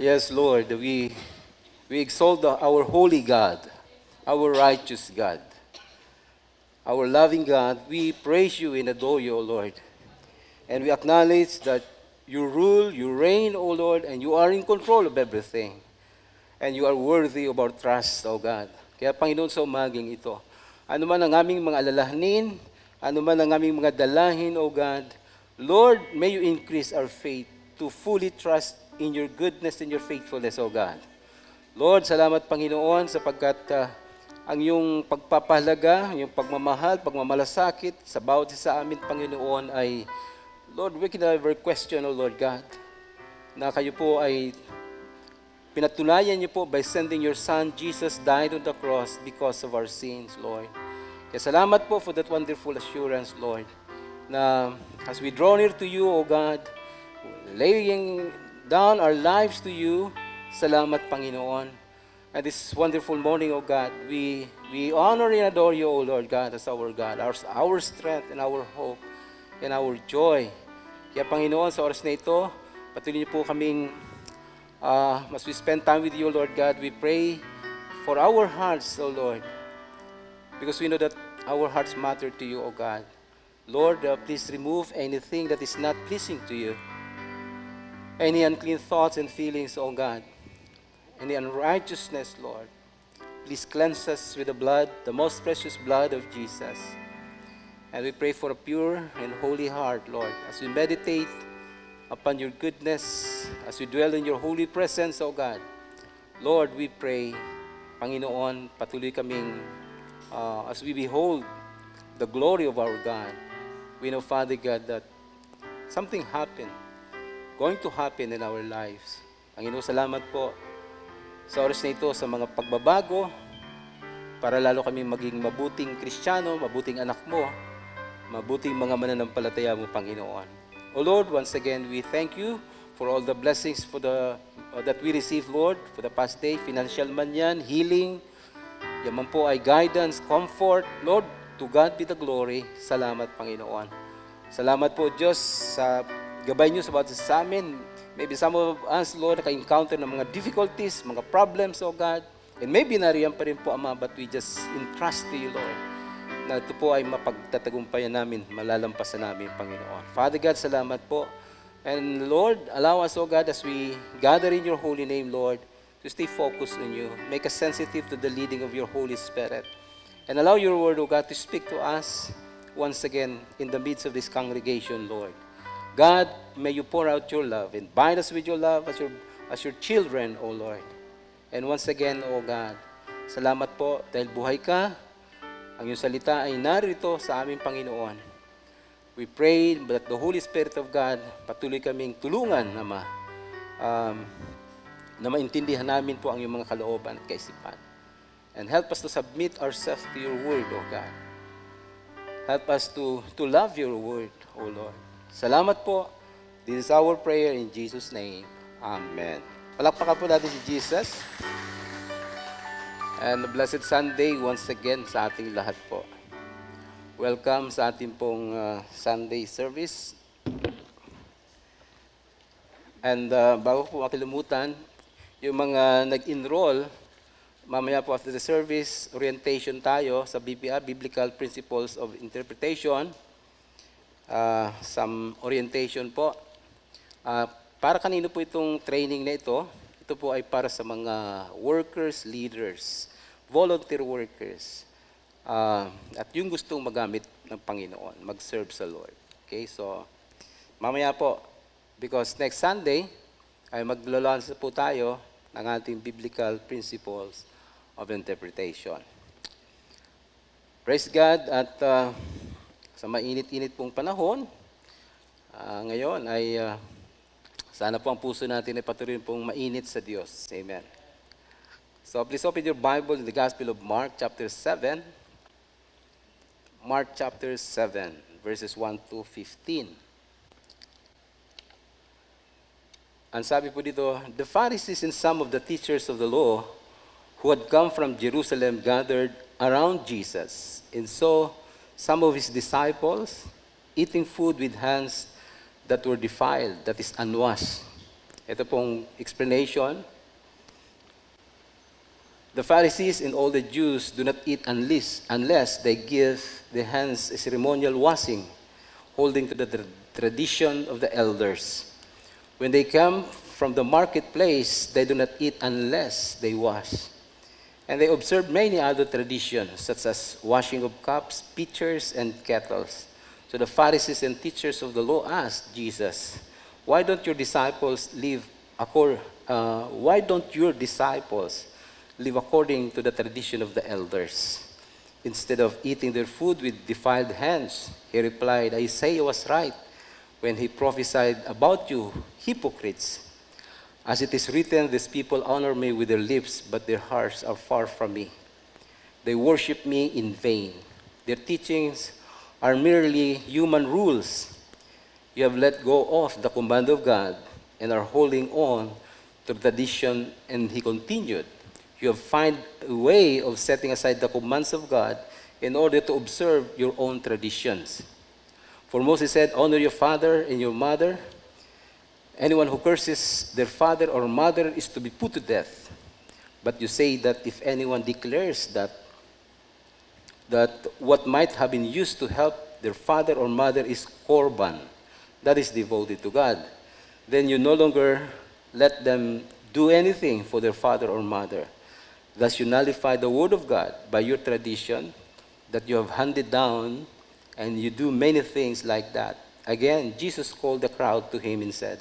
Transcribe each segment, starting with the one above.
Yes, Lord, we exalt our holy God, our righteous God, our loving God. We praise you and adore you, O Lord. And we acknowledge that you rule, you reign, O Lord, and you are in control of everything. And you are worthy of our trust, O God. Kaya Panginoon, sa umaging ito, ano man ang aming mga alalahanin, ano man ang aming mga dalahin, O God, Lord, may you increase our faith to fully trust in your goodness and your faithfulness, O God. Lord, salamat Panginoon sapagkat ang iyong pagpapahalaga, ang iyong pagmamahal, pagmamalasakit sa bawat isa sa amin, Panginoon, ay, Lord, we can never question, O Lord God, na kayo po ay pinatunayan niyo po by sending your Son, Jesus, died on the cross because of our sins, Lord. Kaya salamat po for that wonderful assurance, Lord, na as we draw near to you, O God, laying down our lives to you, salamat, Panginoon. And this wonderful morning, O God, we honor and adore you, O Lord God, as our God, our strength and our hope and our joy. Kaya Panginoon, sa oras na ito, patuloy niyo po kaming as we spend time with you, Lord God, we pray for our hearts, O Lord, because we know that our hearts matter to you, O God. Lord, please remove anything that is not pleasing to you, any unclean thoughts and feelings, O God, any unrighteousness, Lord. Please cleanse us with the blood, the most precious blood of Jesus. And we pray for a pure and holy heart, Lord, as we meditate upon your goodness, as we dwell in your holy presence, O God. Lord, we pray, Panginoon, patuloy kaming, as we behold the glory of our God, we know, Father God, that something happened, going to happen in our lives. Panginoon, salamat po sa oras na ito sa mga pagbabago, para lalo kami maging mabuting Kristiyano, mabuting anak mo, mabuting mga mananampalataya mo, Panginoon. O Lord, once again, we thank you for all the blessings that we receive, Lord, for the past day, financial man yan, healing, yaman po ay guidance, comfort. Lord, to God be the glory. Salamat, Panginoon. Salamat po, Diyos, sa gabay niyo sa bawat sa amin. Maybe some of us, Lord, naka-encounter ng mga difficulties, mga problems, O God. And maybe nariyan pa rin po, Ama, but we just entrust to you, Lord, na ito po ay mapagtatagumpayan namin, malalampasan namin, Panginoon. Father God, salamat po. And Lord, allow us, O God, as we gather in your holy name, Lord, to stay focused on you. Make us sensitive to the leading of your Holy Spirit. And allow your word, O God, to speak to us once again in the midst of this congregation, Lord. God, may you pour out your love and bind us with your love as your children, O Lord. And once again, O God, salamat po dahil buhay ka. Ang iyong salita ay narito sa aming Panginoon. We pray that the Holy Spirit of God patuloy kaming tulungan, Ama, na maintindihan namin po ang iyong mga kalooban at kaisipan. And help us to submit ourselves to your word, O God. Help us to love your word, O Lord. Salamat po. This is our prayer in Jesus' name. Amen. Palakpakan po natin si Jesus. And a blessed Sunday once again sa ating lahat po. Welcome sa ating pong Sunday service. And bago po makalimutan, yung mga nag-enroll, mamaya po after the service, orientation tayo sa BPA, Biblical Principles of Interpretation. Some orientation po. Para kanino po itong training na ito? Ito po ay para sa mga workers, leaders, volunteer workers, at yung gustong magamit ng Panginoon, mag-serve sa Lord. Okay, so mamaya po, because next Sunday ay maglo-launch po tayo ng ating Biblical Principles of Interpretation. Praise God, at sa mainit-init pong panahon, ngayon ay sana po ang puso natin ay patuloy pong mainit sa Diyos. Amen. So please open your Bible in the Gospel of Mark chapter 7. Mark chapter 7, verses 1 to 15. Ang sabi po dito, the Pharisees and some of the teachers of the law who had come from Jerusalem gathered around Jesus and saw some of his disciples eating food with hands that were defiled, that is unwashed. Ito pong explanation. The Pharisees and all the Jews do not eat unless they give their hands a ceremonial washing, holding to the tradition of the elders. When they come from the marketplace, they do not eat unless they wash. And they observe many other traditions, such as washing of cups, pitchers, and kettles. So the Pharisees and teachers of the law asked Jesus, "Why don't your disciples live according to the tradition of the elders, instead of eating their food with defiled hands?" He replied, "Isaiah was right when he prophesied about you, hypocrites. As it is written, these people honor me with their lips, but their hearts are far from me. They worship me in vain. Their teachings are merely human rules. You have let go of the command of God and are holding on to tradition." And he continued, "You have found a way of setting aside the commands of God in order to observe your own traditions. For Moses said, 'Honor your father and your mother.' Anyone who curses their father or mother is to be put to death. But you say that if anyone declares that what might have been used to help their father or mother is korban, that is devoted to God, then you no longer let them do anything for their father or mother. Thus you nullify the word of God by your tradition that you have handed down, and you do many things like that." Again, Jesus called the crowd to him and said,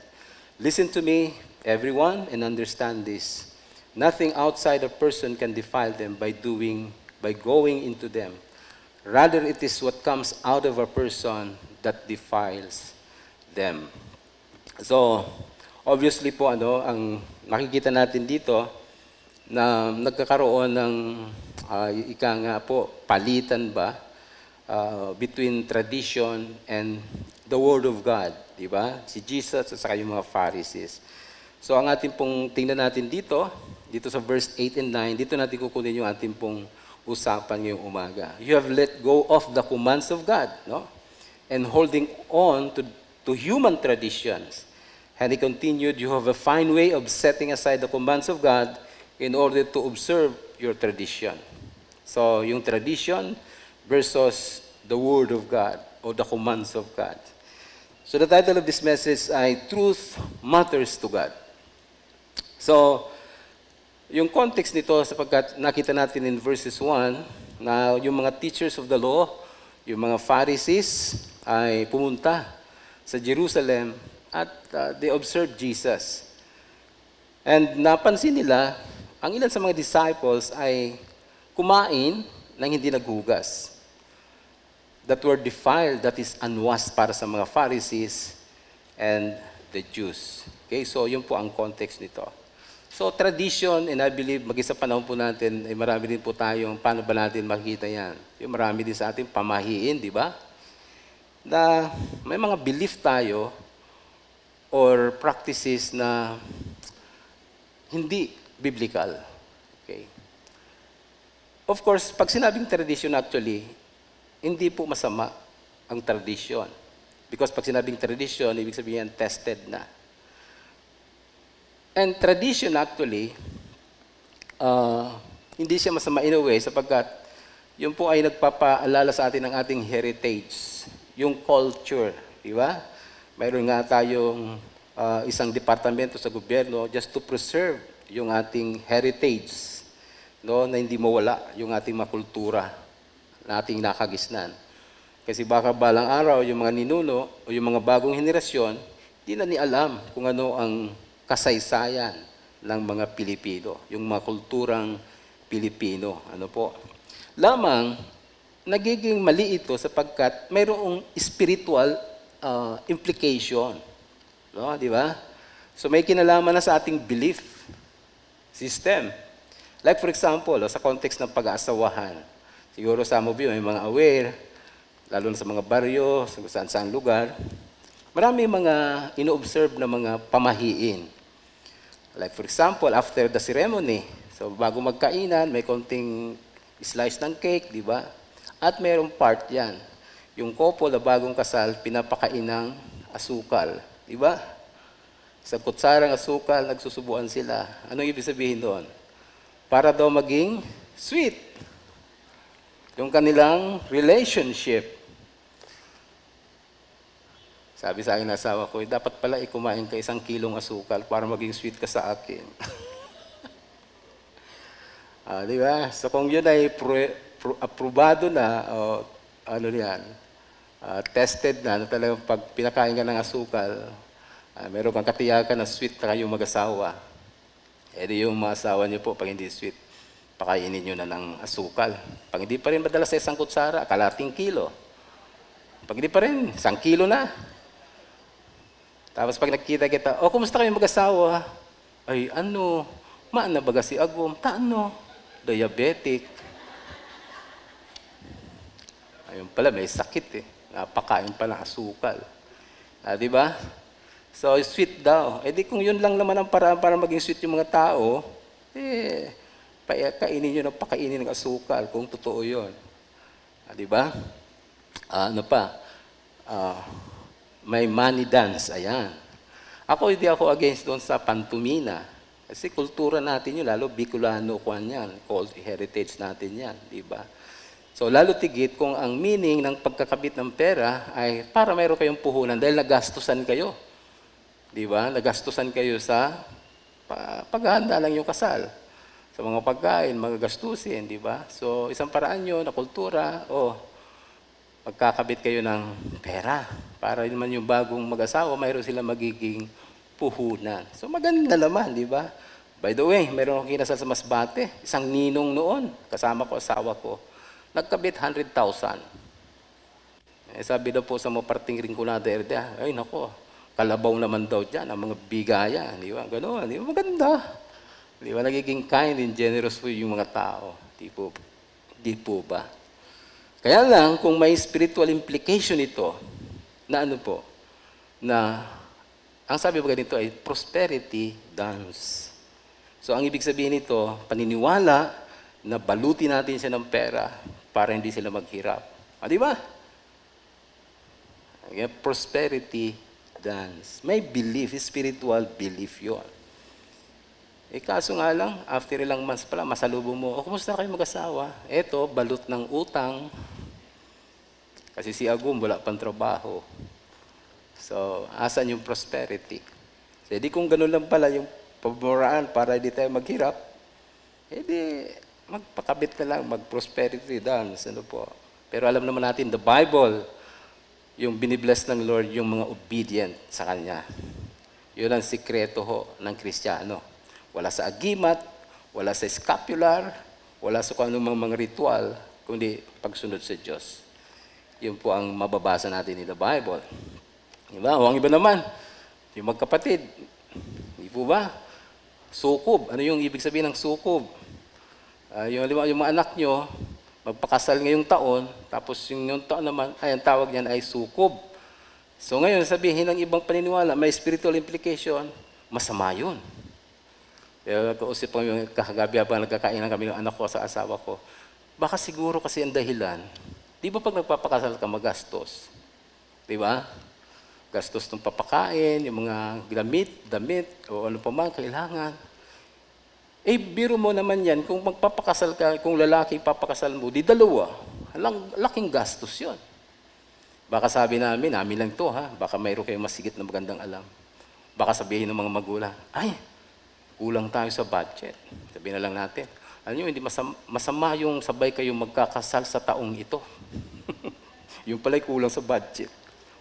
"Listen to me, everyone, and understand this. Nothing outside a person can defile them by going into them. Rather, it is what comes out of a person that defiles them." So, obviously po, ang makikita natin dito, na nagkakaroon ng, ika nga po, palitan ba, between tradition and the Word of God, di ba? Si Jesus at saka yung mga Pharisees. So ang ating pong tingnan natin dito sa verse 8 and 9, dito natin kukunin yung ating pong usapan ngayong umaga. You have let go of the commands of God, no? And holding on to human traditions. And he continued, "You have a fine way of setting aside the commands of God in order to observe your tradition." So, yung tradition versus the Word of God or the commands of God. So, the title of this message ay Truth Matters to God. So, yung context nito, sapagkat nakita natin in verses 1, na yung mga teachers of the law, yung mga Pharisees, ay pumunta sa Jerusalem at they observed Jesus. And napansin nila, ang ilan sa mga disciples ay kumain nang hindi naghugas. That word defiled, that is unwashed para sa mga Pharisees and the Jews. Okay, so yun po ang context nito. So tradition, and I believe, mag-isa panahon po natin, ay marami din po tayong, paano ba natin makikita yan? Yung marami din sa ating pamahiin, di ba? Na may mga belief tayo or practices na hindi biblical. Okay. Of course, pag sinabing tradition actually, hindi po masama ang tradition. Because pag sinabing tradition, ibig sabihin tested na. And tradition actually, hindi siya masama in a way sapagkat yun po ay nagpapaalala sa atin ng ating heritage, yung culture, di ba? Mayroon nga tayong isang departamento sa gobyerno just to preserve yung ating heritage, no, na hindi mawala yung ating makultura na ating nakagisnan. Kasi baka balang araw yung mga ninuno o yung mga bagong henerasyon, hindi na ni alam kung ano ang kasaysayan ng mga Pilipino, yung mga kulturang Pilipino. Ano po? Lamang, nagiging mali ito sapagkat mayroong spiritual implication. No, di ba? So may kinalaman na sa ating belief system. Like for example, sa context ng pag-aasawahan, siguro sa mo may mga aware, lalo na sa mga baryo, sa saan-saan lugar, marami mga ino-observe na mga pamahiin. Like for example, after the ceremony, so bago magkainan, may konting slice ng cake, di ba? At mayroong part yan. Yung couple na bagong kasal, pinapakain ng asukal, di ba? Sa kutsarang asukal, nagsusubuan sila. Anong ibig sabihin doon? Para daw maging sweet. Yung kanilang relationship. Sabi sa akin ng asawa ko, dapat pala kumain ka 1 kilong asukal para maging sweet ka sa akin. Di ba? So kung yun ay aprobado na, o ano yan, tested na talagang pag pinakain ka ng asukal, meron kang katiyakan na sweet na kayong mag-asawa. E di yung mga asawa niyo po, pag hindi sweet, pakainin nyo na ng asukal. Pag hindi pa rin madala sa 1 kutsara, kalating kilo. Pag hindi pa rin, 1 kilo na. Tapos pag nakita kita, kumusta kayo mag-asawa? Ay, maan na baga si Agum? Diabetic. Ayun pala, may sakit Napakain pa ng asukal. Di ba? So, sweet daw. Di kung yun lang naman ang paraan para maging sweet yung mga tao, kainin nyo ng pakainin ng asukal kung totoo yun. Di ba? Ano pa? May money dance, ayan. Hindi ako against doon sa pantumina. Kasi kultura natin yun, lalo Bicolano kwan yan, called heritage natin yan, di ba? So lalo tigit kung ang meaning ng pagkakabit ng pera ay para mayroon kayong puhunan dahil nagastusan kayo. Di ba? Nagastusan kayo sa paghahanda lang yung kasal. Sa mga pagkain, mga gastusin, di ba? So isang paraan yun na kultura, magkakabit kayo ng pera. Para naman yung bagong mag-asawa, mayroon sila magiging puhunan. So maganda naman, di ba? By the way, mayroon akong kinasal sa Masbate. Isang ninong noon, kasama ko, asawa ko. Nagkabit 100,000. Sabi daw po sa mga parting Rinconada area, ay nako, kalabaw naman daw dyan, ang mga bigaya. Di ba? Ganoon, di ba? Maganda. Di ba? Nagiging kind and generous po yung mga tao. Di po ba? Kaya lang, kung may spiritual implication ito, na ang sabi ba ganito ay prosperity dance. So, ang ibig sabihin nito, paniniwala na balutin natin siya ng pera para hindi sila maghirap. Di ba? Prosperity dance. May belief, spiritual belief yun. Kaso nga lang, after ilang months pala, masalubong mo, kumusta kayo mag-asawa? Eto, balot ng utang. Kasi si Agum, wala pang trabaho. So, asan yung prosperity? So, kung ganun lang pala yung pamuraan para hindi tayo maghirap, magpakabit na lang, mag-prosperity dance. Pero alam naman natin, the Bible, yung binibless ng Lord, yung mga obedient sa Kanya. Yun ang sikreto ng Kristiyano. Wala sa agimat, wala sa scapular, wala sa kung anong mga ritual, kundi pagsunod sa Diyos. Yun po ang mababasa natin in the Bible. Diba? O ang iba naman, yung magkapatid, di po ba? Sukob. Ano yung ibig sabihin ng sukob? Yung mga anak nyo, magpakasal ngayong taon, tapos yung taon naman, ang tawag niyan ay sukob. So ngayon, sabihin ng ibang paniniwala, may spiritual implication, masama yun. Kaya kausip ko yung kahagabi habang nagkakainan kami ng anak ko sa asawa ko, baka siguro kasi ang dahilan, di ba pag nagpapakasal ka magastos? Di ba? Gastos ng papakain, yung mga damit, o ano pa man, kailangan. Biro mo naman yan, kung magpapakasal ka, kung lalaki papakasal mo, di dalawa. Laking gastos yon. Baka sabi namin lang to baka mayroon kayong masigit na magandang alam. Baka sabihin ng mga magulang, ay, kulang tayo sa budget. Sabihin na lang natin, alam nyo, hindi masama yung sabay kayong magkakasal sa taong ito. Yung pala'y kulang sa budget.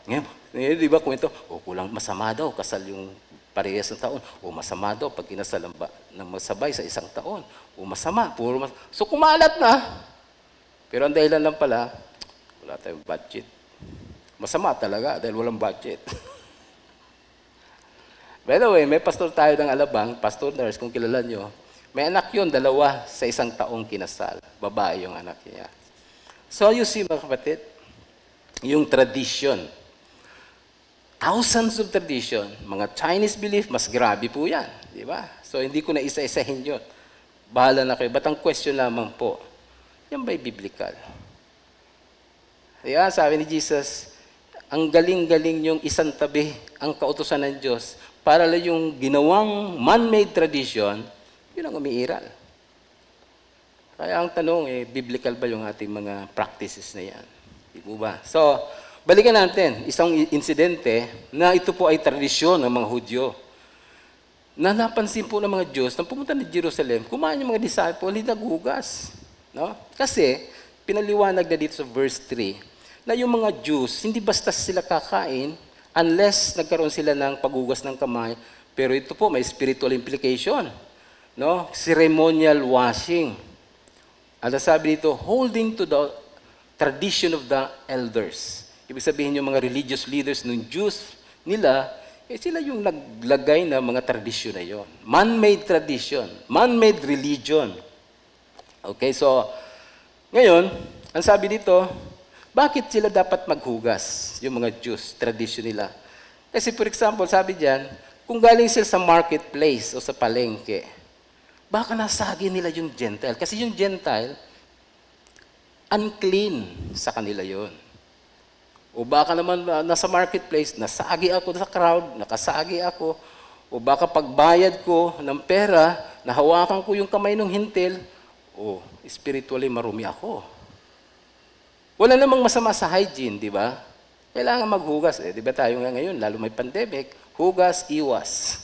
Ngayon, di ba kwento, kulang, masama daw, kasal yung parehas ng taon. Masama daw, pag kinasal ng masabay sa isang taon. Masama, So kumalat na. Pero ang dahilan lang pala, wala tayong budget. Masama talaga dahil walang budget. By the way, may pastor tayo ng Alabang, pastor nurse, kung kilala nyo. May anak yun, 2 sa isang taong kinasal. Babae yung anak niya. So you see, mga kapatid, yung tradition. Thousands of tradition. Mga Chinese belief, mas grabe po yan. Di ba? So hindi ko na isa-isahin yun. Bahala na kayo. But ang question lamang po, yan ba'y biblical? Kaya sabi ni Jesus, ang galing-galing yung isang tabi, ang kautusan ng Diyos, para lang yung ginawang man-made tradition, yun ang umiiral. Kaya ang tanong, biblical ba yung ating mga practices na yan? Di po ba? So, balikan natin, isang insidente na ito po ay tradisyon ng mga Hudyo. Na napansin po ng mga Diyos, nang pumunta ng Jerusalem, kumain yung mga disciple, hindi naghugas. No? Kasi, pinaliwanag na dito sa verse 3, na yung mga Jews, hindi basta sila kakain, unless nagkaroon sila ng paghugas ng kamay, pero ito po, may spiritual implication. No? Ceremonial washing. At sabi dito, holding to the tradition of the elders. Ibig sabihin yung mga religious leaders ng Jews nila, sila yung naglagay na mga tradisyon na yon. Man-made tradition, man-made religion. Okay, so, ngayon, ang sabi dito, bakit sila dapat maghugas, yung mga Jews, tradisyon nila? Kasi for example, sabi diyan, kung galing sila sa marketplace o sa palengke, baka nasagi nila yung Gentile. Kasi yung Gentile, unclean sa kanila yon. O baka naman nasa marketplace, nasagi ako sa crowd, nakasagi ako. O baka pagbayad ko ng pera, nahawakan ko yung kamay ng hintil, o spiritually marumi ako. Wala namang masama sa hygiene, di ba? Kailangan maghugas. Di ba tayo nga ngayon, lalo may pandemic, hugas, iwas.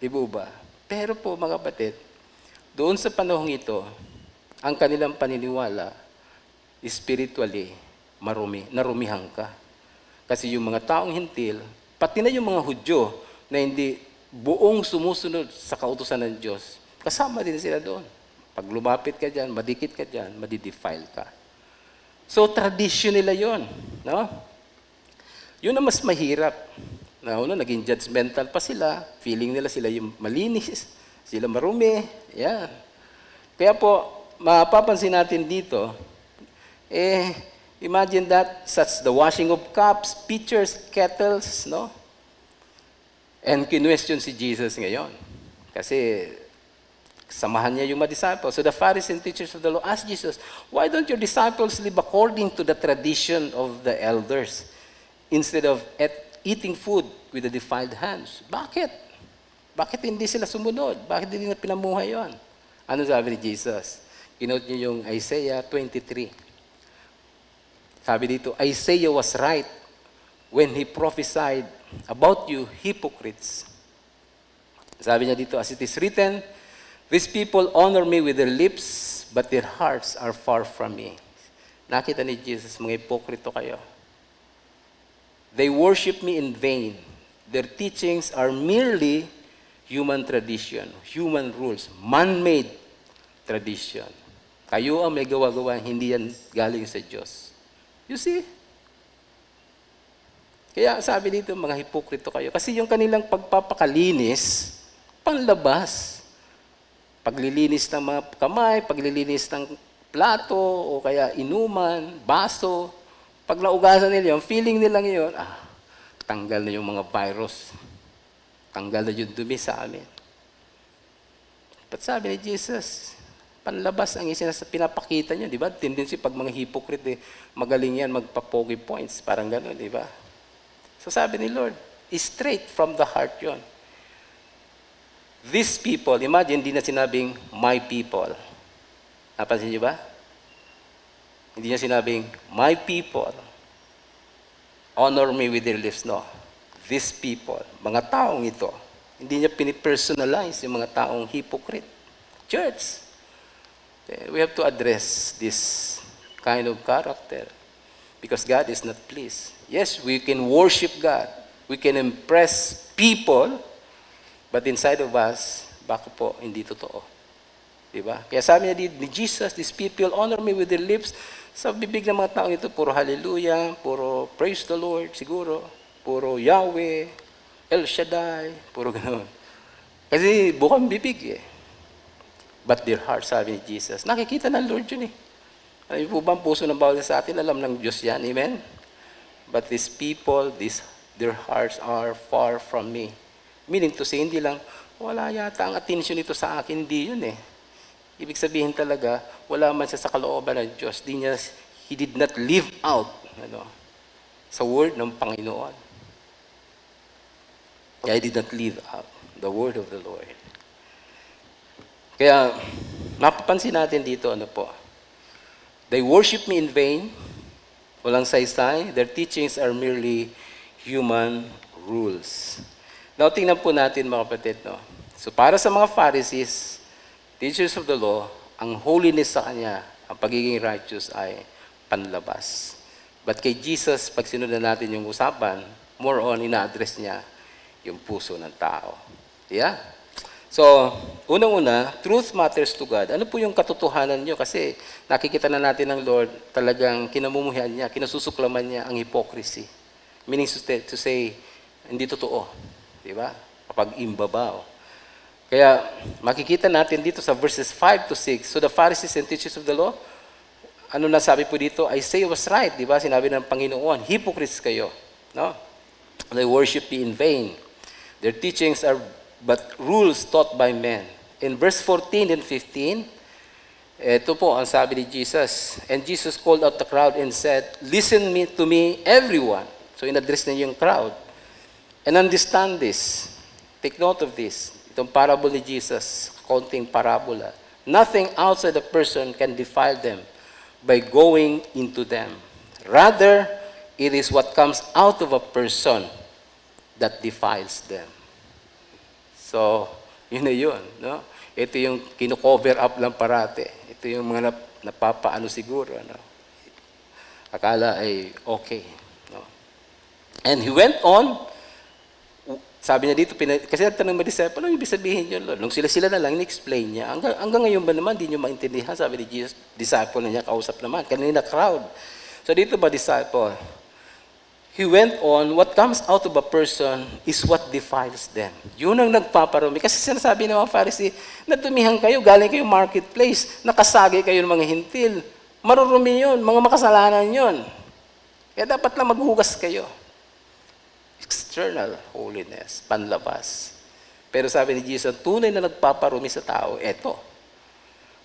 Di ba? Pero po mga kapatid, doon sa panahong ito, ang kanilang paniniwala, spiritually, narumihan ka. Kasi yung mga taong hintil, pati na yung mga Hudyo na hindi buong sumusunod sa kautusan ng Diyos, kasama din sila doon. Pag lumapit ka dyan, madikit ka dyan, madidefile ka. So, tradition nila yon, no? Yun ang mas mahirap. Naging judgmental pa sila, feeling nila sila yung malinis, sila marumi, yan. Kaya po, mapapansin natin dito, imagine that, such the washing of cups, pitchers, kettles, no? And kinwestiyon si Jesus ngayon. Kasi samahan niya yung mga disciples. So the Pharisees and teachers of the law asked Jesus, why don't your disciples live according to the tradition of the elders instead of eating food with the defiled hands? Bakit? Bakit hindi sila sumunod? Bakit hindi na pinamuhay yun? Ano sabi ni Jesus? Kinote niyo yung Isaiah 23. Sabi dito, Isaiah was right when he prophesied about you hypocrites. Sabi niya dito, as it is written, these people honor me with their lips, but their hearts are far from me. Nakita ni Jesus, mga hipokrito kayo. They worship me in vain. Their teachings are merely human tradition, human rules, man-made tradition. Kayo ang may gawa-gawa, hindi yan galing sa Diyos. You see? Kaya sabi dito, mga hipokrito kayo. Kasi yung kanilang pagpapakalinis, panlabas. Paglilinis ng mga kamay, paglilinis ng plato, o kaya inuman, baso. Pag naugasan nila yun, feeling nila ngayon, tanggal na yung mga virus. Tanggal na yung dumi sa amin. But sabi ni Jesus, panlabas ang pinapakita niyo, di ba? Tendency pag mga hypocrite, magaling yan magpa-pogi points, parang gano'n, di ba? So sabi ni Lord, straight from the heart yon. These people, imagine, hindi na sinabing, my people. Napansin niyo ba? Hindi niya sinabing, my people, honor me with their lips. No. These people, mga taong ito, hindi niya pinipersonalize yung mga taong hypocrite. Church, we have to address this kind of character because God is not pleased. Yes, we can worship God. We can impress people, but inside of us, baka po, hindi totoo. Diba? Kaya sabi niya ni Jesus, these people honor me with their lips. Sa bibig ng mga taong ito, puro hallelujah, puro praise the Lord, siguro, puro Yahweh, El Shaddai, puro gano'n. Kasi bukang bibig eh. But their heart, sabi ni Jesus, nakikita ng Lord yun eh. Ano po ba ang puso ng bawat sa atin? Alam ng Diyos yan, amen? But these people, their hearts are far from me. Meaning to say, hindi lang, wala yata ang attention nito sa akin, hindi yun eh. Ibig sabihin talaga, wala man siya sa kalooban ng Diyos. He did not live out sa word ng Panginoon. I did not live out the word of the Lord. Kaya, mapapansin natin dito, ano po, they worship me in vain, walang saysay, their teachings are merely human rules. Now, tingnan po natin mga kapatid, no? So, para sa mga Pharisees, teachers of the law, ang holiness sa kanya, ang pagiging righteous ay panlabas. But kay Jesus, pag sinundan natin yung usapan, more on, ina-address niya yung puso ng tao. Yeah? So, unang-una, truth matters to God. Ano po yung katotohanan nyo? Kasi nakikita na natin ng Lord, talagang kinamumuhian niya, kinasusuklaman niya ang hypocrisy. Meaning to say, hindi totoo. Diba? Kapag imbabao. Kaya makikita natin dito sa verses 5 to 6, so the Pharisees and teachers of the law, ano nasabi po dito? Isaiah was right, di ba? Sinabi ng Panginoon, hypocrites kayo. No? They worship me in vain. Their teachings are but rules taught by men. In verse 14 and 15, ito po ang sabi ni Jesus. And Jesus called out the crowd and said, listen to me, everyone. So in-address niya yung crowd. And understand this. Take note of this. Itong parable ni Jesus, konting parabola. Nothing outside the person can defile them by going into them. Rather, it is what comes out of a person that defiles them. So, yun na yun. No? Ito yung kino-cover up lang parate. Ito yung mga napapaano siguro. No? Akala ay okay. No? And he went on, sabi niya dito, kasi nagtanong mga disciple, ano ibig sabihin yun, Lord? Nung sila na lang, in-explain niya. Hanggang ngayon ba naman, di nyo maintindihan? Sabi ni Jesus, disciple na niya, kausap naman. Kanina crowd. So dito ba, disciple? He went on, what comes out of a person is what defiles them. Yun ang nagpaparumi. Kasi sinasabi ng mga Pharisee, natumihan kayo, galing kayo marketplace, nakasagi kayo ng mga hintil. Marurumi yun, mga makasalanan yun. Kaya dapat lang maghugas kayo. External holiness, panlabas. Pero sabi ni Jesus, tunay na nagpaparumi sa tao, eto.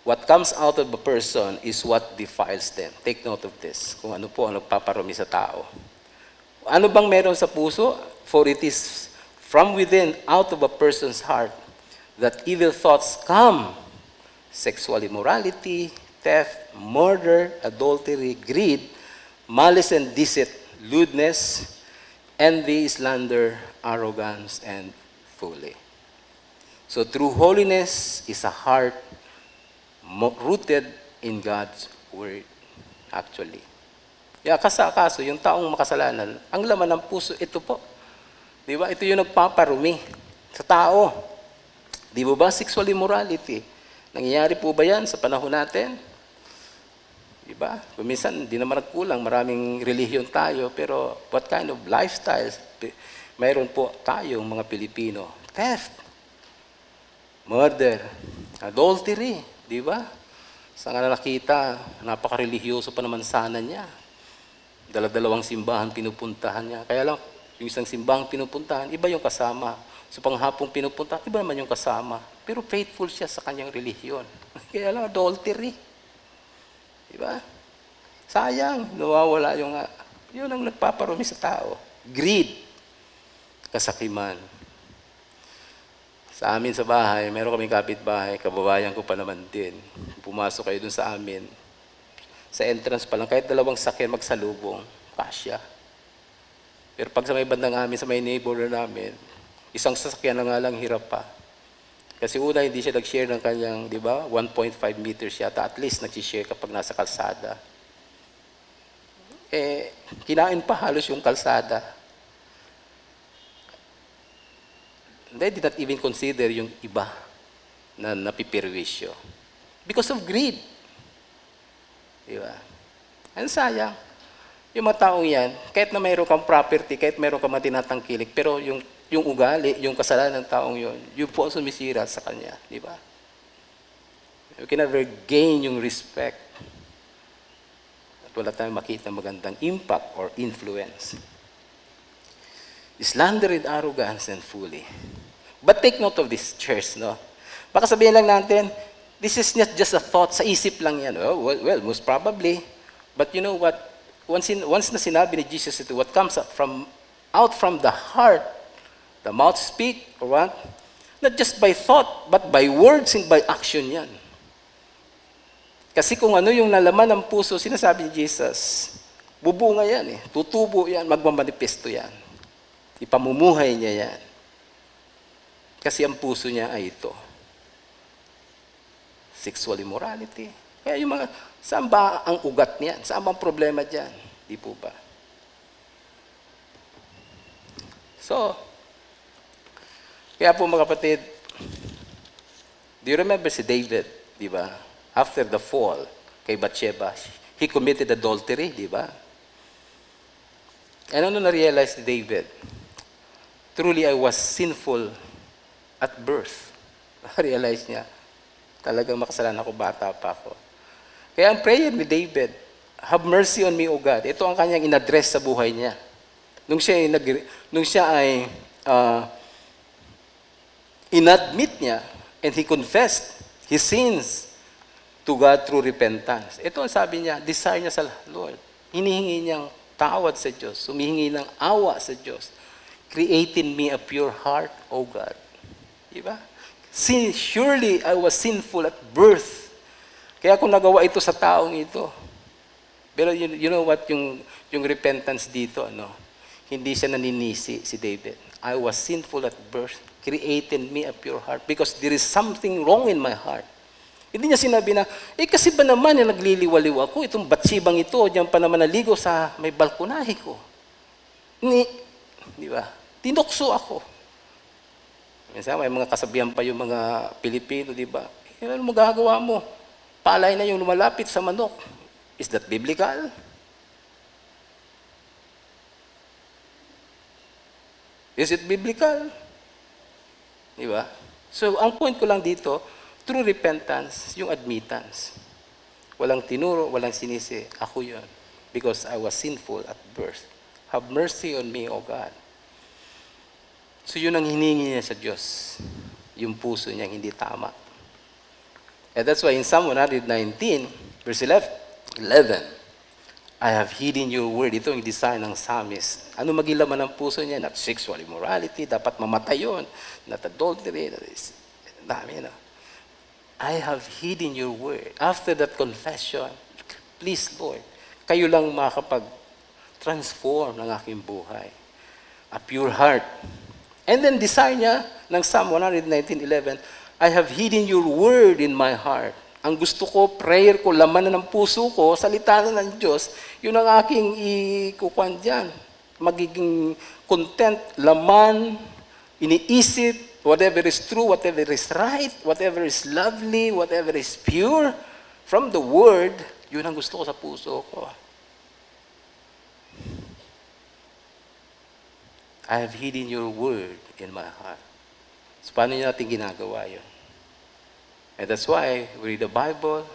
What comes out of a person is what defiles them. Take note of this, kung ano po ang nagpaparumi sa tao. Ano bang meron sa puso? For it is from within, out of a person's heart, that evil thoughts come. Sexual immorality, theft, murder, adultery, greed, malice and deceit, lewdness, envy, slander, arrogance, and folly. So true holiness is a heart rooted in God's Word, actually. Kaso, yung taong makasalanan, ang laman ng puso, ito po. Di ba? Ito yung nagpaparumi sa tao. Di ba sexual immorality? Nangyayari po ba yan sa panahon natin? Di ba? Minsan, di naman nagkulang. Maraming relihiyon tayo, pero what kind of lifestyles mayroon po tayong mga Pilipino? Theft, murder, adultery, di ba? Sa nga nakita, napaka-religyoso pa naman sana niya. Dala-dalawang simbahan pinupuntahan niya. Kaya lang, yung isang simbahang pinupuntahan, iba yung kasama. So panghapong pinupuntahan, iba naman yung kasama. Pero faithful siya sa kanyang relihiyon. Kaya lang, adultery. Diba? Sayang, nawawala yung, yun ang nagpaparumi sa tao. Greed, kasakiman. Sa amin sa bahay, meron kaming kapitbahay, kababayan ko pa naman din. Pumasok kayo dun sa amin. Sa entrance pa lang, kahit dalawang sakyan magsalubong, kasya. Pero pag sa may bandang amin, sa may neighbor namin, isang sasakyan na nga lang hirap pa. Kasi una, hindi siya nag-share ng kanyang, di ba, 1.5 meters yata. At least nag-share kapag nasa kalsada. Kinain pa halos yung kalsada. They did not even consider yung iba na napipirwisyo. Because of greed. Di ba? Ang sayang. Yung mga taong yan, kahit na mayroon kang property, kahit mayroon kang matinatangkilik, pero yung ugali, yung kasalanan ng taong yun, yung po ang sumisira sa kanya. Di ba? You can never gain yung respect. At wala tayong makita magandang impact or influence. Slander and arrogance and folly. But take note of this, church, no? Baka sabihin lang natin, this is not just a thought, sa isip lang yan. Oh, well, most probably. But you know what? Once na sinabi ni Jesus ito, what comes out from the heart The mouth speak, or what? Not just by thought, but by words and by action yan. Kasi kung ano yung nalaman ng puso, sinasabi ni Jesus, bubunga yan tutubo yan, magmamanifesto yan. Ipamumuhay niya yan. Kasi ang puso niya ay ito. Sexual immorality. Kaya yung mga, saan ba ang ugat niyan? Saan ba ang problema dyan? Di po ba? So, kaya po mga kapatid, do you remember si David, di ba? After the fall kay Bathsheba, he committed adultery, di ba? And ano na-realize ni David? Truly, I was sinful at birth. Realize niya, talagang makasalanan ako, bata pa ako. Kaya ang prayer ni David, have mercy on me, O God. Ito ang kanyang in-address sa buhay niya. Nung siya ay inadmit niya, and he confessed his sins to God through repentance. Ito ang sabi niya, desire niya sa Lord. Hinihingi niyang tawad sa Diyos, humihingi ng awa sa Diyos. Create in me a pure heart, O God. Diba? Surely I was sinful at birth. Kaya kung nagawa ito sa taong ito. Pero you know what yung repentance dito, hindi siya naninisi si David. I was sinful at birth. Create in me a pure heart because there is something wrong in my heart. Hindi niya sinabi na, kasi ba naman nagliliwaliw ako, itong Batsibang ito, diyan pa naman naligo sa may balkonahe ko. Di ba? Tinukso ako. Minsan may mga kasabihan pa yung mga Pilipino, di ba? Ano magagawa mo? Palay na yung lumalapit sa manok. Is that biblical? Is it biblical? Di ba? So, ang point ko lang dito, true repentance, yung admittance. Walang tinuro, walang sinisi. Ako yun. Because I was sinful at birth. Have mercy on me, O God. So yun ang hiningi niya sa Diyos. Yung puso niya hindi tama. And that's why in Psalm 119, verse 11, I have hidden your word. Ito yung design ng psalmist. Ano maging laman ng puso niya? Not sexual immorality, dapat mamatay yun. Not adultery, dami. I have hidden your word. After that confession, please Lord, kayo lang makakapag-transform ng aking buhay. A pure heart. And then desire niya ng Psalm 119:11, I have hidden your word in my heart. Ang gusto ko, prayer ko, laman na ng puso ko, salita na ng Diyos, yun ang aking ikukuhan dyan. Magiging content, laman, iniisip, whatever is true, whatever is right, whatever is lovely, whatever is pure, from the word, yun ang gusto ko sa puso ko. I have hidden your word in my heart. So, paano niya natin ginagawa yun? And that's why we read the Bible,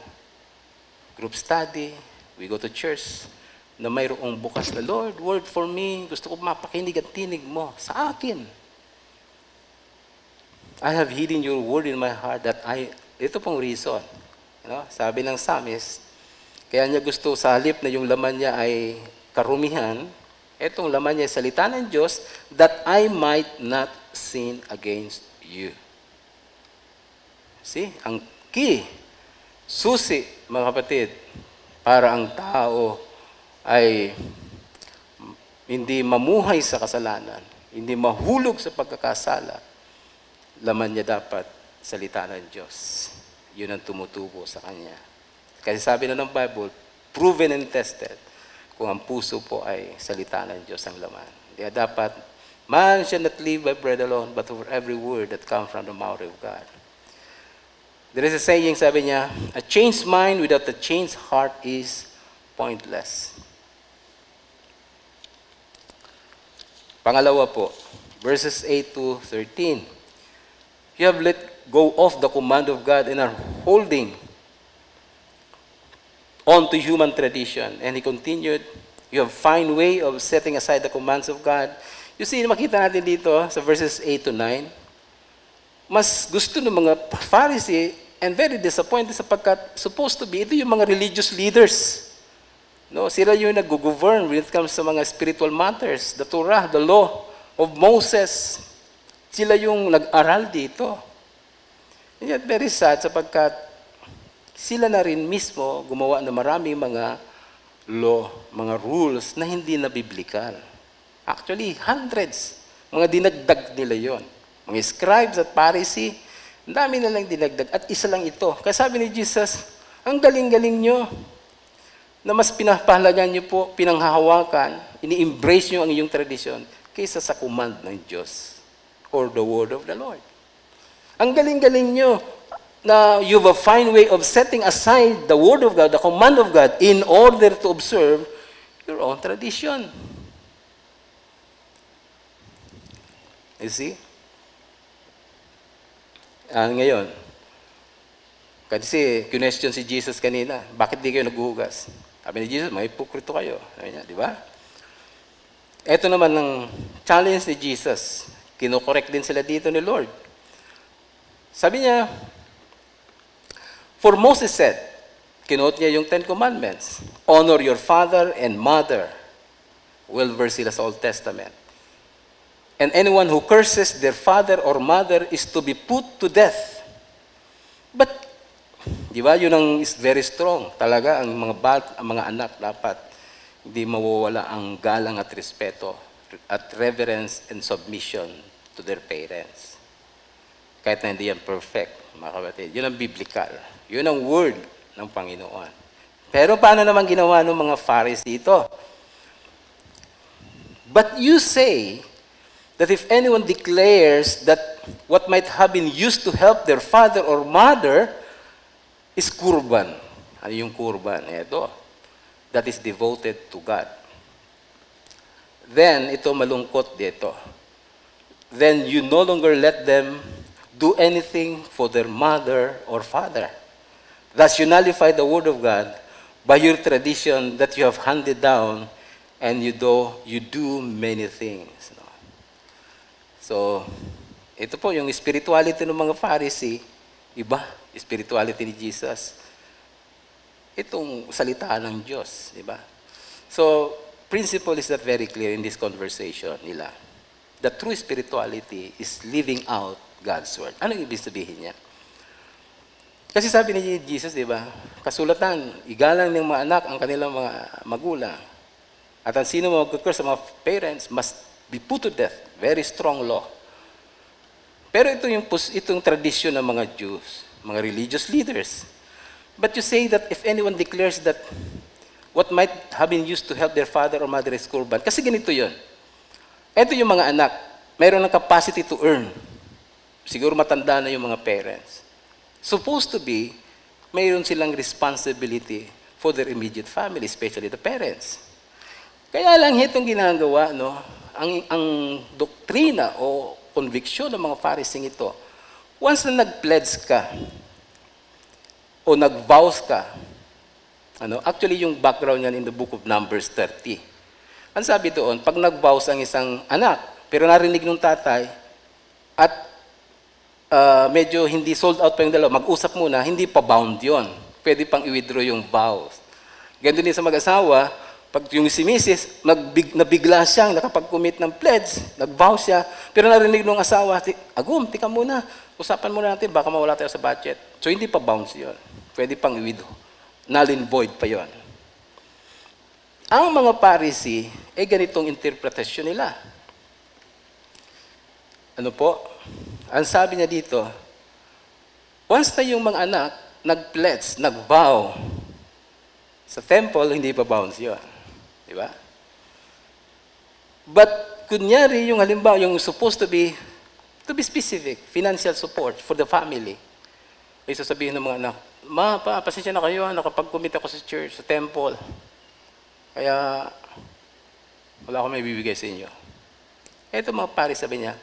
group study, we go to church, na mayroong bukas na, Lord, word for me, gusto ko mapakinig at tinig mo sa akin. I have hidden your word in my heart that ito pong reason. Sabi ng psalmist, kaya niya gusto sa halip na yung laman niya ay karumihan, etong laman niya salita ng Diyos, that I might not sin against you. See? Ang key, susi, mga kapatid, para ang tao ay hindi mamuhay sa kasalanan, hindi mahulog sa pagkakasala, laman niya dapat salita ng Diyos. Yun ang tumutubo sa kanya. Kasi sabi na ng Bible, proven and tested, kung ang puso po ay salita ng Diyos ang laman. Kaya dapat, man shall not live by bread alone, but for every word that comes from the mouth of God. There is a saying, sabi niya, a changed mind without a changed heart is pointless. Pangalawa po, verses 8 to 13. You have let go of the command of God and are holding on to human tradition. And he continued, you have fine way of setting aside the commands of God. You see, makita natin dito sa verses 8 to 9, mas gusto ng mga Pharisee and very disappointed sapagkat supposed to be, ito yung mga religious leaders. Sila yung nag-govern when it comes sa mga spiritual matters, the Torah, the law of Moses. Sila yung nag-aral dito. And yet very sad sapagkat sila na rin mismo gumawa ng maraming mga law, mga rules na hindi na biblical. Actually, hundreds. Mga dinagdag nila yon. Mga scribes at Pharisee, ang dami na lang dinagdag. At isa lang ito. Kaya sabi ni Jesus, ang galing-galing nyo na mas pinapahalagan nyo po, pinanghahawakan, ini-embrace nyo ang iyong tradisyon kaysa sa command ng Diyos or the word of the Lord. Ang galing-galing nyo na you have a fine way of setting aside the word of God, the command of God, in order to observe your own tradition. You see? Ngayon, kasi question si Jesus kanina, bakit di kayo naghuhugas? Sabi ni Jesus, may hipokrito kayo. Sabi niya, di ba? Ito naman ang challenge ni Jesus. Kinokorek din sila dito ni Lord. Sabi niya, for Moses said, kinote niya yung Ten Commandments, honor your father and mother. Well versed sila sa Old Testament. And anyone who curses their father or mother is to be put to death. But, di ba, yun ang is very strong. Talaga, ang mga anak dapat hindi mawawala ang galang at respeto at reverence and submission to their parents. Kahit na hindi yan perfect, mga kapatid. Yun ang biblical. Yun ang word ng Panginoon. Pero paano naman ginawa ng mga Pharisee ito? But you say that if anyone declares that what might have been used to help their father or mother is kurban. Ano yung kurban? Ito. That is devoted to God. Then, ito malungkot dito. Then you no longer let them do anything for their mother or father. Thus you nullify the word of God by your tradition that you have handed down, and you do many things. No? So, ito po yung spirituality ng mga Pharisee, iba, spirituality ni Jesus. Itong salita ng Diyos, di ba? So, principle is that very clear in this conversation nila. The true spirituality is living out God's word. Anong ibig sabihin niya? Kasi sabi ni Jesus, di ba? Kasulatan, igalang ng mga anak ang kanilang mga magulang. At ang sino mag-curse sa mga parents must be put to death. Very strong law. Pero itong tradisyon ng mga Jews, mga religious leaders. But you say that if anyone declares that what might have been used to help their father or mother is kurban, kasi ganito yun. Ito yung mga anak, mayroon ng capacity to earn. Siguro matanda na yung mga parents. Supposed to be, mayroon silang responsibility for their immediate family, especially the parents. Kaya lang itong ginagawa, no, ang doktrina o conviction ng mga Pharisee ito, once na nag-pledge ka o nag-vows ka, actually yung background yan in the book of Numbers 30. Ang sabi doon, pag nag-vows ang isang anak, pero narinig ng tatay, at medyo hindi sold out pa yung dalawa, mag-usap muna, hindi pa bound yon. Pwede pang i-withdraw yung vows. Ganito din sa mag-asawa, pag yung si Mrs., nabigla siyang nakapag-commit ng pledge, nag-vow siya, pero narinig ng asawa, Agum, tika muna, usapan muna natin, baka mawala tayo sa budget. So hindi pa bounce yun. Pwede pang i-withdraw. Null and void pa yon. Ang mga Pharisee, ganitong interpretasyon nila. Ano po? Ang sabi niya dito, once na yung mga anak, nag-pledge, nag-vow, sa temple, hindi pa bounce yun. Di ba? But, kunyari, yung halimbawa, yung supposed to be specific, financial support for the family. Ay sasabihin ng mga anak, Ma, pa, pasensya na kayo, nakapag-commit ako sa church, sa temple. Kaya, wala akong may bibigay sa inyo. Ito mga pare, sabi niya,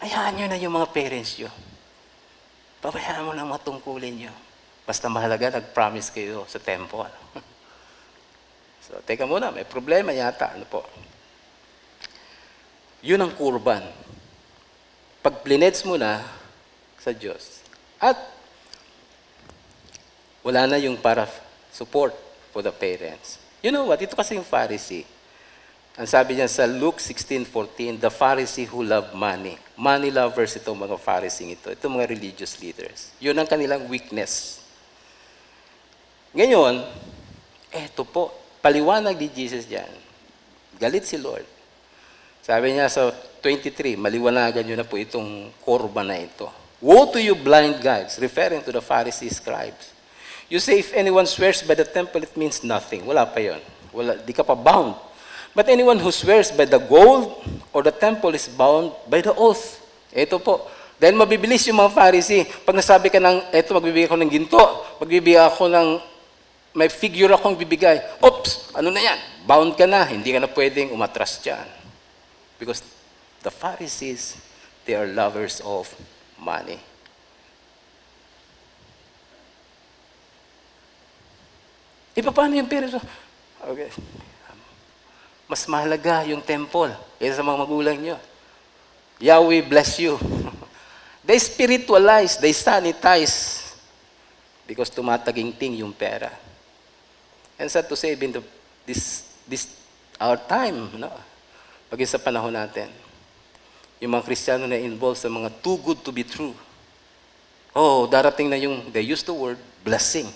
hayaan nyo na yung mga parents nyo. Pabayaan mo na mga tungkulin nyo. Basta mahalaga, nag-promise kayo sa temple. So, teka muna, may problema yata. Ano po? Yun ang kurban. Pag plinets mo na sa Diyos. At wala na yung para support for the parents. You know what? Ito kasi yung Pharisee. Ang sabi niya sa Luke 16:14, the Pharisee who loved money. Money lovers itong mga Pharisee ito. Itong mga religious leaders. Yun ang kanilang weakness. Ngayon, eto po, paliwanag ni Jesus diyan. Galit si Lord. Sabi niya sa 23, maliwanagan niyo na po itong korban na ito. Woe to you blind guides, referring to the Pharisees, scribes. You say if anyone swears by the temple, it means nothing. Wala pa yon. Wala, di ka pa bound. But anyone who swears by the gold or the temple is bound by the oath. Ito po. Dahil mabibilis yung mga Pharisee. Pag nasabi ka ng, eto magbibigay ako ng ginto, magbibigay ako ng, may figure akong bibigay. Oops! Ano na yan? Bound ka na. Hindi ka na pwedeng umatras dyan. Because the Pharisees, they are lovers of money. Paano yung pera? Okay. Mas mahalaga yung temple kaysa sa mga magulang nyo. Yahweh bless you. They spiritualize, they sanitize because tumataginting yung pera. And sad to say, in this our time, no? Pag sa panahon natin, yung mga Kristiyano na involved sa mga too good to be true. Oh, darating na yung, they use the word blessing.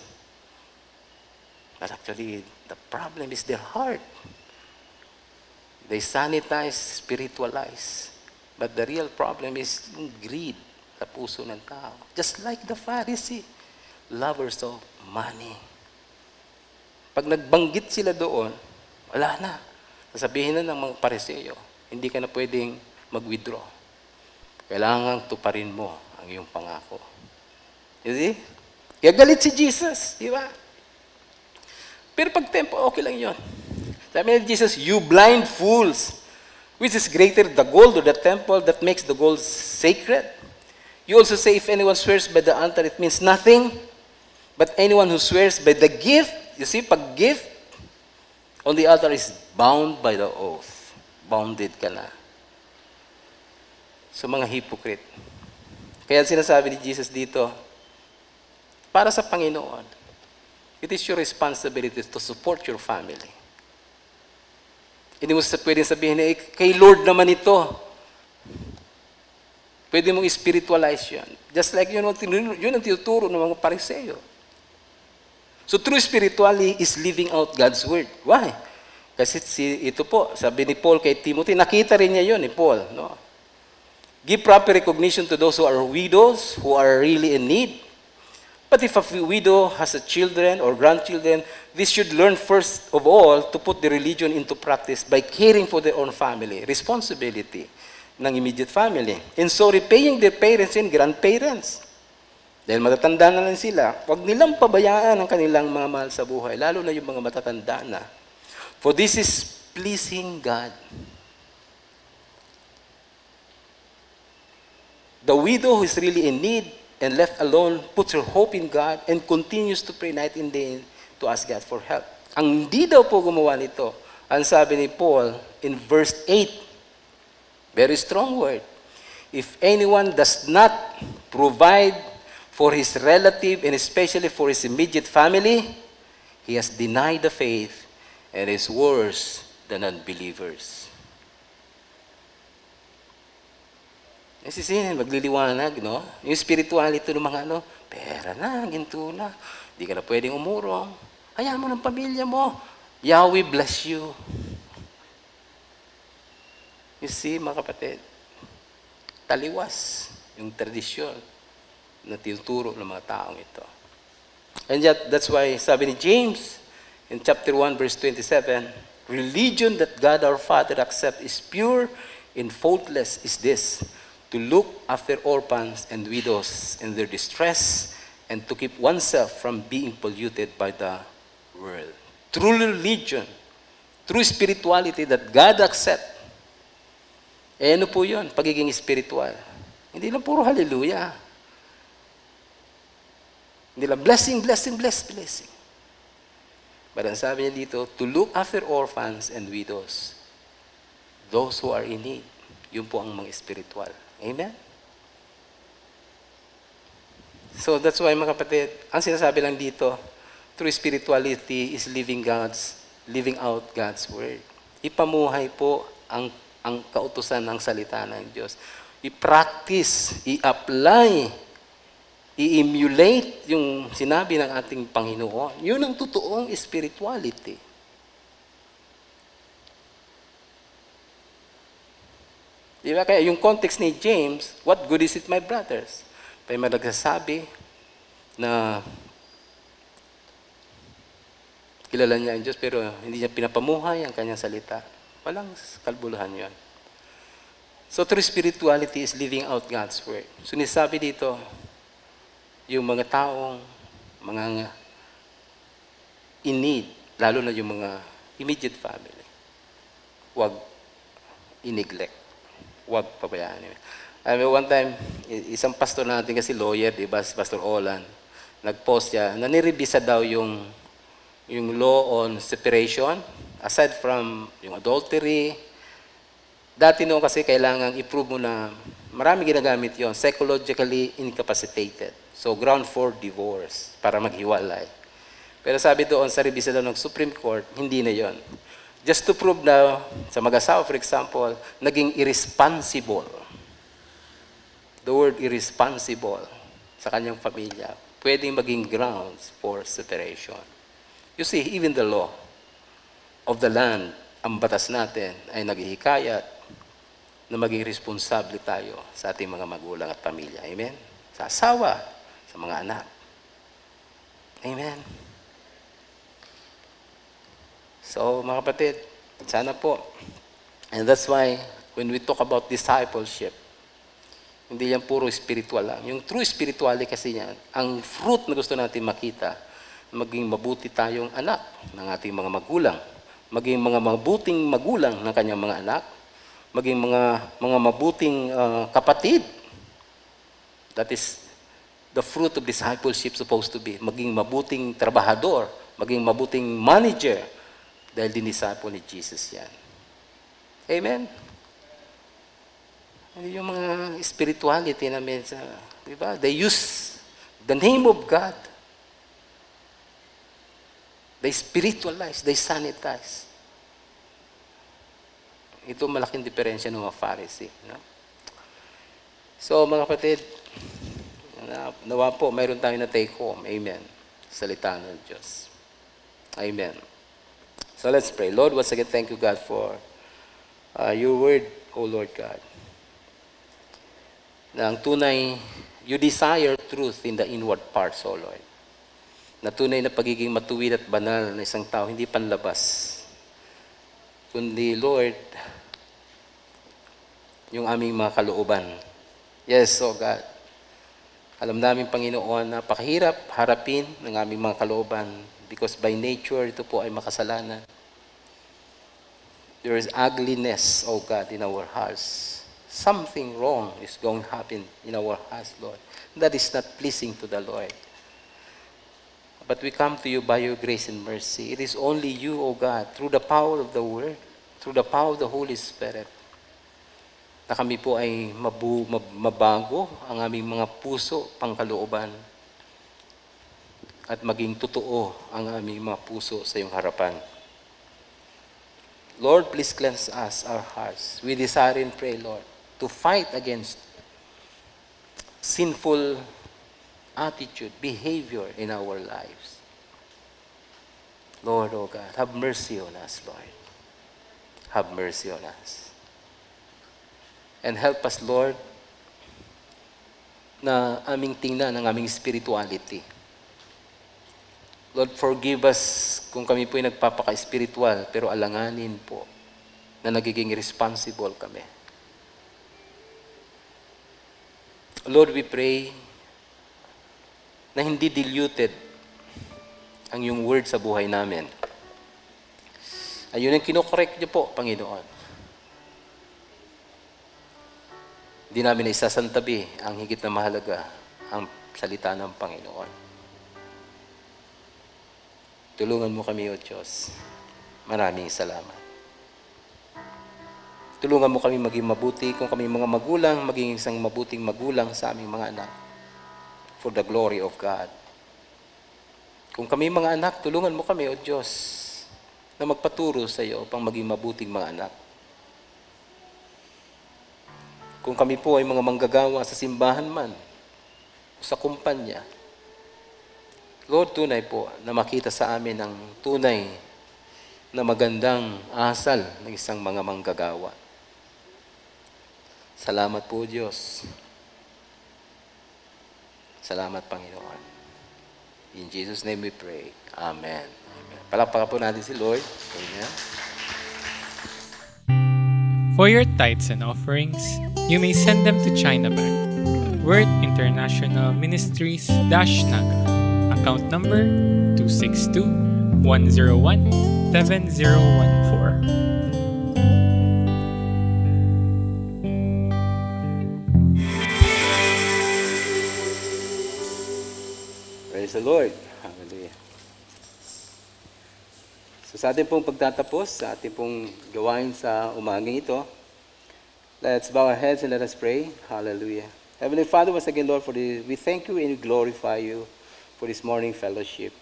But actually, the problem is their heart. They sanitize, spiritualize. But the real problem is yung greed sa puso ng tao. Just like the Pharisee, lovers of money. Pag nagbanggit sila doon, wala na. Sasabihin na ng mga Pariseo, hindi ka na pwedeng mag-withdraw. Kailangan tuparin mo ang iyong pangako. You see? Kaya galit si Jesus, di ba? Pero pag tempo, okay lang yun. Sabi ni Jesus, you blind fools, which is greater, the gold or the temple that makes the gold sacred? You also say, if anyone swears by the altar, it means nothing. But anyone who swears by the gift, you see, pag gift on the altar is bound by the oath. Bounded ka na. So mga hypocrite. Kaya sinasabi ni Jesus dito, para sa Panginoon, it is your responsibility to support your family. Hindi mo pwedeng sabihin na, kay Lord naman ito. Pwede mong spiritualize yan. Just like yun ang tinuturo ng mga Pariseo. So true spirituality is living out God's word. Why? Kasi ito po, sabi ni Paul kay Timothy, nakita rin niya yun ni Paul. No? Give proper recognition to those who are widows, who are really in need. But if a widow has a children or grandchildren, this should learn first of all to put the religion into practice by caring for their own family, responsibility ng immediate family. And so repaying their parents and grandparents. Dahil matatanda na lang sila, huwag nilang pabayaan ang kanilang mga mahal sa buhay, lalo na yung mga matatanda na. For this is pleasing God. The widow who is really in need and left alone puts her hope in God and continues to pray night and day to ask God for help. Ang hindi daw po gumawa nito, ang sabi ni Paul in verse 8, very strong word, if anyone does not provide for his relative and especially for his immediate family, he has denied the faith and is worse than unbelievers. Sisinin, magliliwanag, no? Yung spirituality ng mga pera na, ginto na, di ka na pwedeng umurong. Hayaan mo ng pamilya mo. Yahweh bless you. You see, mga kapatid, taliwas yung tradisyon na tinuturo ng mga taong ito. And yet, that's why sabi ni James in chapter 1 verse 27, religion that God our Father accepts is pure and faultless is this, to look after orphans and widows in their distress and to keep oneself from being polluted by the world. True religion, true spirituality that God accepts. Ano po yun? Pagiging spiritual. Hindi lang puro hallelujah. Hindi lang blessing. But ang sabi niya dito, to look after orphans and widows, those who are in need. Yun po ang mga spiritual. Amen? So that's why mga kapatid, ang sinasabi lang dito, true spirituality is living out God's word. Ipamuhay po ang kautusan ng salita ng Diyos. I-practice, i-apply, i-emulate yung sinabi ng ating Panginoon. Yun ang totoong spirituality. Diba? Kaya yung context ni James, what good is it, my brothers? May nagsasabi na kilala niya ang Diyos pero hindi niya pinapamuhay ang kanyang salita. Walang kalbuluhan yun. So true spirituality is living out God's word. So nisabi dito, yung mga taong, mga in need, lalo na yung mga immediate family, huwag i-neglect. Huwag pabayaan. One time, isang pastor natin kasi lawyer, di ba? Si Pastor Olan, nag-post siya, naniribisa daw yung law on separation, aside from yung adultery. Dati noon kasi kailangan i-prove mo na marami ginagamit yon, psychologically incapacitated. So, ground for divorce, para maghiwalay. Pero sabi doon, sa revisa daw ng Supreme Court, hindi na yon. Just to prove na, sa mag-asawa, for example, naging irresponsible. The word irresponsible sa kanyang pamilya, pwedeng maging grounds for separation. You see, even the law of the land, ang batas natin, ay naghihikayat na maging responsable tayo sa ating mga magulang at pamilya. Amen? Sa asawa, sa mga anak. Amen? So, mga kapatid, sana po. And that's why, when we talk about discipleship, hindi yan puro spiritual lang. Yung true spirituality kasi yan, ang fruit na gusto natin makita, maging mabuti tayong anak ng ating mga magulang, maging mga mabuting magulang ng kanyang mga anak, maging mga mabuting kapatid. That is the fruit of discipleship supposed to be. Maging mabuting trabahador, maging mabuting manager, dahil dinisciple ni Jesus yan. Amen? Yung mga spirituality namin, di ba? They use the name of God. They spiritualize, they sanitize. Ito malaking diferensya ng mga Pharisee. No? So, mga kapatid, nawa po, mayroon tayo na take home. Amen. Salita ng Diyos. Amen. So let's pray. Lord, once again, thank you, God, for your word, O Lord God. Na ang tunay, you desire truth in the inward parts, O Lord. Na tunay na pagiging matuwid at banal na isang tao, hindi panlabas. Kundi, Lord, yung aming mga kalooban. Yes, O God. Alam namin, Panginoon, napakahirap harapin ng aming mga kalooban because by nature, ito po ay makasalanan. There is ugliness, O God, in our hearts. Something wrong is going to happen in our hearts, Lord. That is not pleasing to the Lord. But we come to you by your grace and mercy. It is only you, O God, through the power of the Word, through the power of the Holy Spirit, na kami po ay mabago ang aming mga puso, pangkalooban, at maging totoo ang aming mga puso sa iyong harapan. Lord, please cleanse us, our hearts. We desire and pray, Lord, to fight against sinful attitude, behavior in our lives. Lord, oh God, have mercy on us, Lord. Have mercy on us. And help us, Lord, na aming tingnan ang aming spirituality. Lord, forgive us kung kami po ay nagpapaka-spiritual, pero alanganin po na nagiging responsible kami. Lord, we pray na hindi diluted ang iyong word sa buhay namin. Ayun ang kinokorek niyo po, Panginoon. Hindi namin isasantabi ang higit na mahalaga, ang salita ng Panginoon. Tulungan mo kami, O Diyos. Maraming salamat. Tulungan mo kami maging mabuti kung kami mga magulang, maging isang mabuting magulang sa aming mga anak. For the glory of God. Kung kami mga anak, tulungan mo kami, O Diyos, na magpaturo sa iyo upang maging mabuting mga anak. Kung kami po ay mga manggagawa sa simbahan man, o sa kumpanya, Lord, tunay po na makita sa amin ang tunay na magandang asal ng isang mga manggagawa. Salamat po, Diyos. Salamat, Panginoon. In Jesus' name we pray. Amen. Amen. Palakpakan po natin si Lord. Amen. For your tithes and offerings, you may send them to China Bank, Word International Ministries Naga, account number 262-101-7014. Praise the Lord. Hallelujah. So sa ating pong pagtatapos, sa ating pong gawain sa umagang ito, let's bow our heads and let us pray. Hallelujah. Heavenly Father, once again, Lord, we thank you and we glorify you for this morning fellowship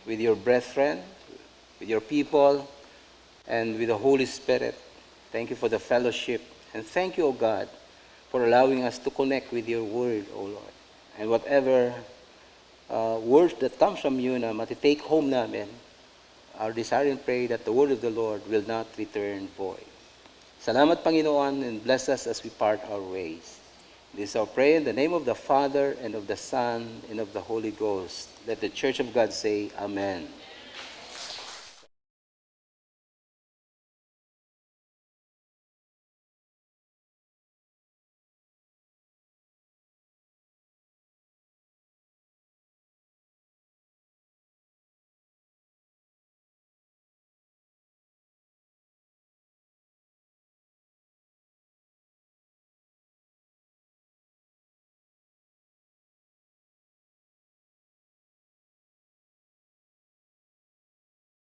with your brethren, with your people, and with the Holy Spirit. Thank you for the fellowship. And thank you, O God, for allowing us to connect with your word, O Lord. And whatever words that comes from you na matitake home namin, our desire and pray that the word of the Lord will not return void. Salamat, Panginoon, and bless us as we part our ways. This is our prayer in the name of the Father, and of the Son, and of the Holy Ghost. Let the Church of God say, Amen.